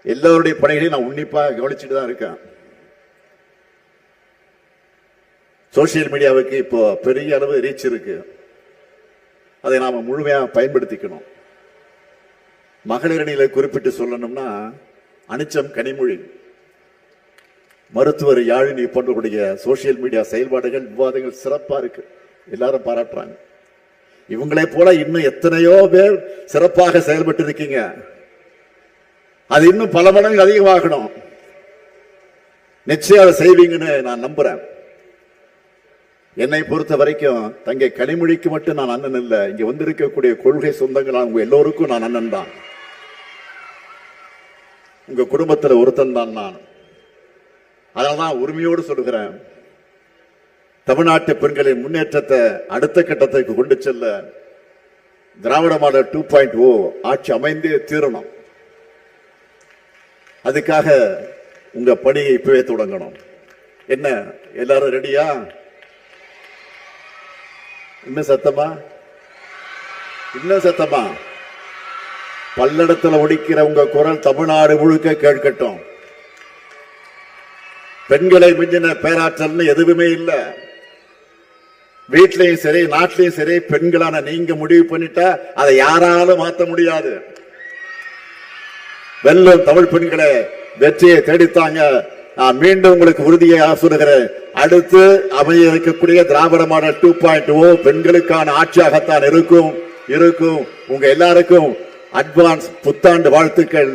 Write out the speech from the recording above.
எல்லாருடைய பணிகளையும் நான் உன்னிப்பா கவனிச்சுட்டு தான் இருக்கேன். சோசியல் மீடியாவுக்கு இப்போ பெரிய அளவு ரீச் இருக்கு. அதை நாம முழுமையாக பயன்படுத்திக்கணும். மகளிர் அணியில குறிப்பிட்டு சொல்லணும்னா அனிச்சம் கனிமொழி, மருத்துவர் யாழினி போன்றவருடைய சோசியல் மீடியா செயல்பாடுகள் விவாதங்கள் சிறப்பா இருக்கு. எல்லாரும் பாராட்டுறாங்க. இவங்களை போல இன்னும் எத்தனையோ பேர் சிறப்பாக செயல்பட்டு இருக்கீங்க. அது இன்னும் பல மடங்கு அதிகமாகணும். நிச்சயம் அதை செய்வீங்கன்னு நான் நம்புறேன். என்னை பொறுத்த வரைக்கும் தங்கை கனிமொழிக்கு மட்டும் நான் அண்ணன் இல்ல, இங்க வந்திருக்கக்கூடிய கொள்கை சொந்தங்கள் உங்க எல்லோருக்கும் நான் அண்ணன் தான். உங்க குடும்பத்துல ஒருத்தன் தான் நான். அதனால்தான் உரிமையோடு சொல்லுகிறேன், தமிழ்நாட்டு பெண்களின் முன்னேற்றத்தை அடுத்த கட்டத்திற்கு கொண்டு செல்ல திராவிட மாடல் 2.0 ஆட்சி அமைந்தே தீரணும். அதுக்காக உங்க பணியை இப்பவே தொடங்கணும். என்ன எல்லாரும் ரெடியா? இன்னும் சத்தமா? இன்னும் சத்தமா? பல்லடத்துல ஒடிக்கிற உங்க குரல் தமிழ்நாடு முழுக்க கேட்கட்டும். பெண்களை மிஞ்சின பேராற்றல் எதுவுமே இல்லை. வீட்லயும் சரி நாட்டிலையும் சரி பெண்களான நீங்க முடிவு பண்ணிட்டா அதை யாராலும் மாற்ற முடியாது. வெல்லும் தமிழ் பெண்களை வெற்றியை தேடித்தாங்க. நான் மீண்டும் உங்களுக்கு உறுதியாக சொல்லுகிறேன், அடுத்து அமைய இருக்கக்கூடிய திராவிட மாடல் 2.0 பெண்களுக்கான ஆட்சியாகத்தான் இருக்கும். உங்க எல்லாருக்கும் அட்வான்ஸ் புத்தாண்டு வாழ்த்துக்கள்.